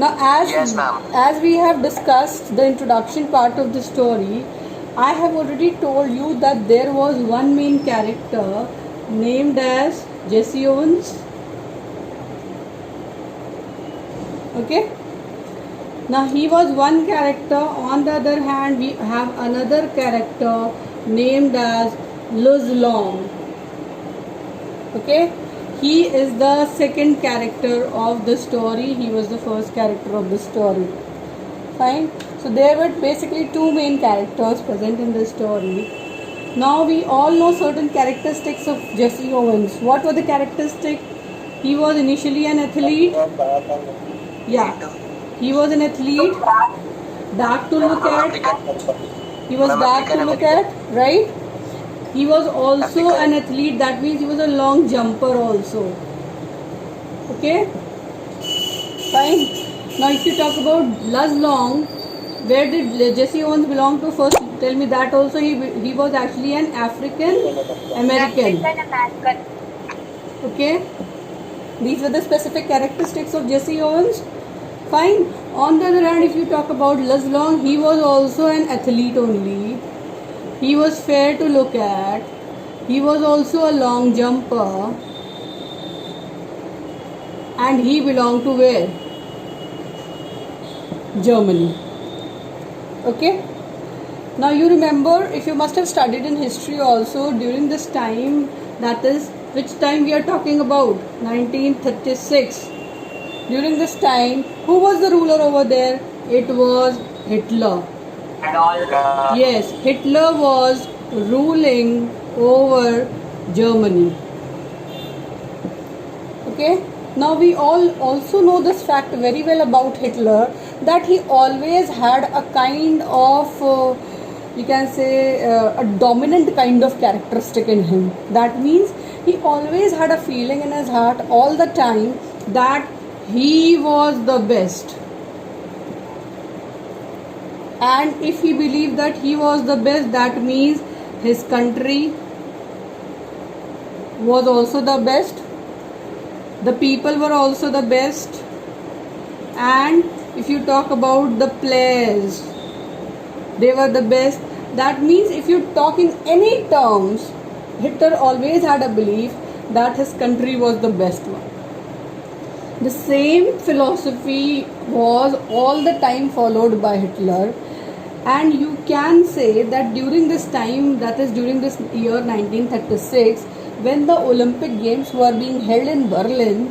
Now, Yes, ma'am. as we have discussed the introduction part of the story, I have already told you that there was one main character named as Jesse Owens. Okay. Now he was one character. On the other hand, we have another character named as Luz Long. Okay. He is the second character of the story. He was the first character of the story. Fine. So there were basically two main characters present in the story. Now we all know certain characteristics of Jesse Owens. What were the characteristics? He was initially an athlete. Yeah. He was an athlete. Dark to look at. He was dark to look at, right? He was also an athlete. That means he was a long jumper also. Okay. Fine. Now if you talk about Luz Long, where did Jesse Owens belong to? First tell me that also. He was actually an African American. Okay. These were the specific characteristics of Jesse Owens. Fine. On the other hand, if you talk about Luz Long, he was also an athlete only. He was fair to look at. He was also a long jumper. And he belonged to where? Germany. Okay. Now you remember, if you must have studied in history also, during this time, that is, which time we are talking about? 1936. During this time, who was the ruler over there? It was Hitler. Yes, Hitler was ruling over Germany. Okay. Now we all also know this fact very well about Hitler, that he always had a kind of, you can say, a dominant kind of characteristic in him. That means he always had a feeling in his heart all the time that he was the best. And if he believed that he was the best, that means his country was also the best. The people were also the best. And if you talk about the players, they were the best. That means if you talk in any terms, Hitler always had a belief that his country was the best one. The same philosophy was all the time followed by Hitler. And you can say that during this time, that is during this year 1936, when the Olympic Games were being held in Berlin,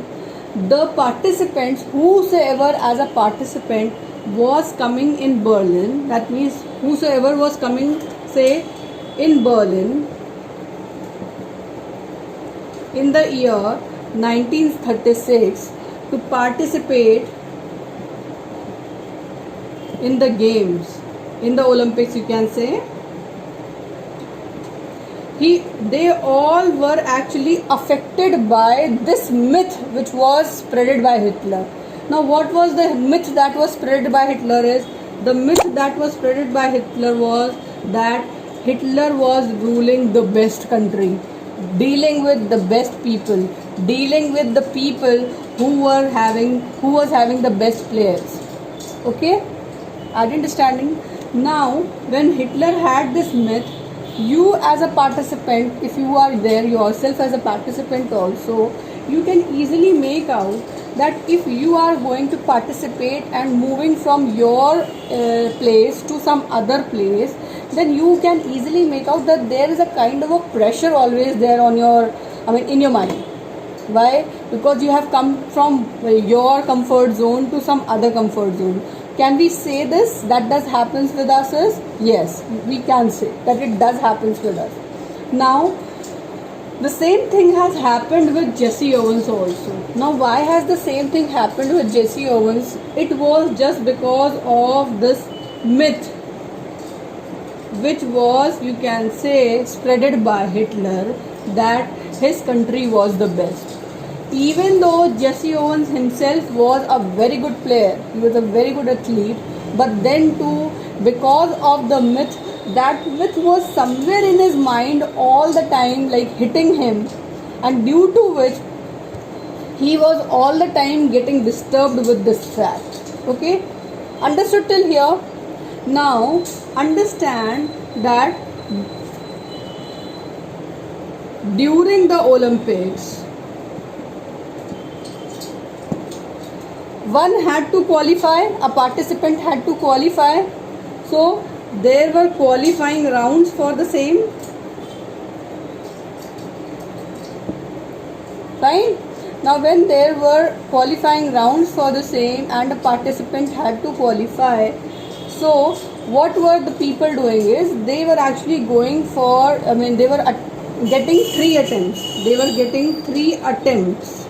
the participants, whosoever as a participant was coming in Berlin, that means whosoever was coming, say, in Berlin in the year 1936 to participate in the games, in the Olympics, you can say, they all were actually affected by this myth which was spreaded by Hitler. Now what was the myth that was spreaded by Hitler is, the myth that was spreaded by Hitler was that Hitler was ruling the best country, dealing with the best people, dealing with the people who was having the best players. Okay? Are you understanding? Now when Hitler had this myth, you as a participant, if you are there yourself as a participant also, you can easily make out that if you are going to participate and moving from your place to some other place, then you can easily make out that there is a kind of a pressure always there on your, in your mind. Why? Because you have come from your comfort zone to some other comfort zone. Can we say this, that does happens with us? Yes, we can say that it does happens with us. Now, the same thing has happened with Jesse Owens also. Now, why has the same thing happened with Jesse Owens? It was just because of this myth, which was, you can say, spreaded by Hitler, that his country was the best. Even though Jesse Owens himself was a very good player, he was a very good athlete, but then too, because of the myth, that myth was somewhere in his mind all the time, like hitting him, and due to which he was all the time getting disturbed with this fact. Okay, understood till here? Now understand that during the Olympics, one had to qualify, a participant had to qualify. So there were qualifying rounds for the same. Fine. Now when there were qualifying rounds for the same and a participant had to qualify, so what were the people doing is they were actually going for, they were getting 3 attempts. They were getting 3 attempts.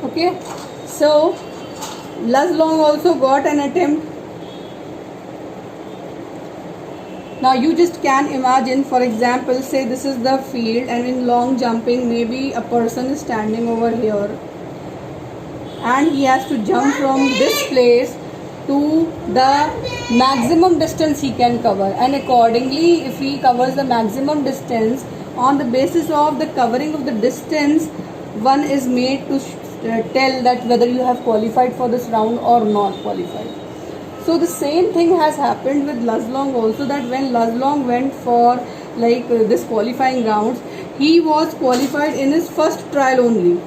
Okay. So Luz Long also got an attempt. Now you just can imagine, for example, say this is the field, and in long jumping maybe a person is standing over here and he has to jump from this place to the maximum distance he can cover, and accordingly if he covers the maximum distance, on the basis of the covering of the distance, one is made to tell that whether you have qualified for this round or not qualified. So the same thing has happened with Luz Long also, that when Luz Long went for this qualifying rounds, he was qualified in his first trial only.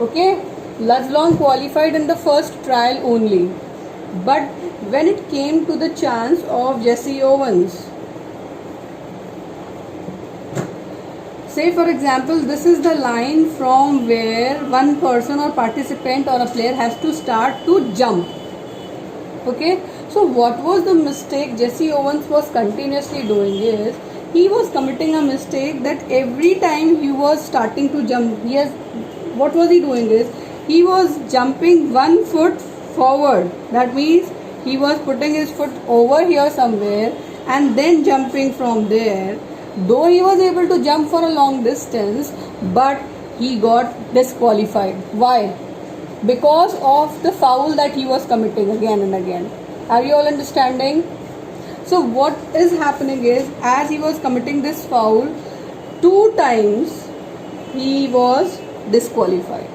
Okay, Luz Long qualified in the first trial only. But when it came to the chance of Jesse Owens, say for example, this is the line from where one person or participant or a player has to start to jump. Okay, so what was the mistake Jesse Owens was continuously doing is, he was committing a mistake that every time he was starting to jump, what was he doing is, he was jumping 1 foot forward. That means he was putting his foot over here somewhere and then jumping from there. Though he was able to jump for a long distance, but he got disqualified. Why? Because of the foul that he was committing again and again. Are you all understanding? So what is happening is, as he was committing this foul 2 times, he was disqualified.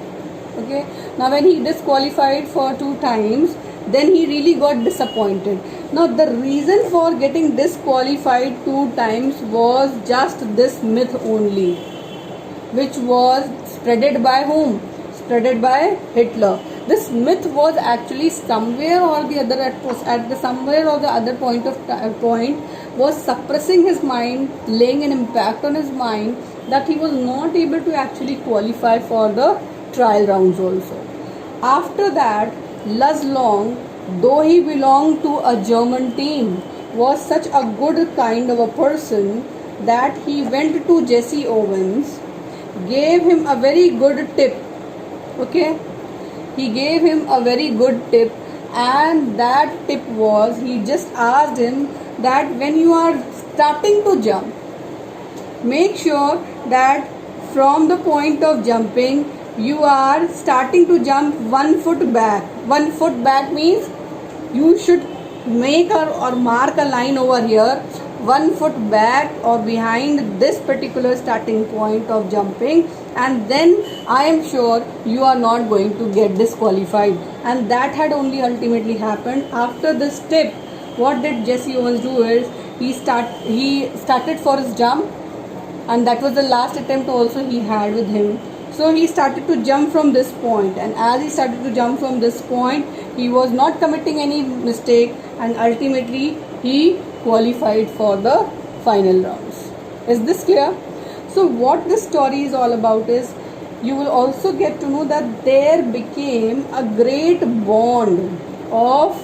Okay, now when he disqualified for 2 times, then he really got disappointed. Now the reason for getting disqualified 2 times was just this myth only, which was spreaded by whom? Spreaded by Hitler. This myth was actually somewhere or the other somewhere or the other point was suppressing his mind, laying an impact on his mind, that he was not able to actually qualify for the trial rounds also. After that, Luz Long, though he belonged to a German team, was such a good kind of a person that he went to Jesse Owens, gave him a very good tip. Okay, he gave him a very good tip, and that tip was, he just asked him that when you are starting to jump, make sure that from the point of jumping, you are starting to jump 1 foot back. 1 foot back means you should make or mark a line over here, 1 foot back or behind this particular starting point of jumping, and then I am sure you are not going to get disqualified. And that had only ultimately happened. After this tip, what did Jesse Owens do is, he started for his jump, and that was the last attempt also he had with him. So he started to jump from this point, and as he started to jump from this point, he was not committing any mistake, and ultimately he qualified for the final rounds. Is this clear? So what this story is all about is, you will also get to know that there became a great bond of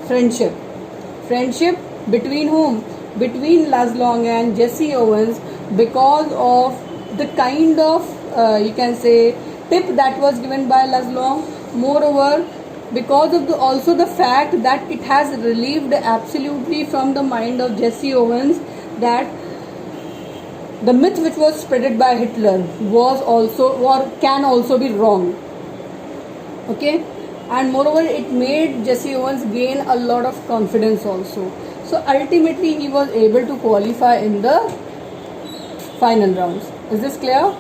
friendship. Friendship between whom? Between Luz Long and Jesse Owens, because of the kind of you can say tip that was given by Luz Long. Moreover, because of also the fact that it has relieved absolutely from the mind of Jesse Owens that the myth which was spreaded by Hitler was also or can also be wrong. Okay, and moreover it made Jesse Owens gain a lot of confidence also. So ultimately he was able to qualify in the final rounds. Is this clear?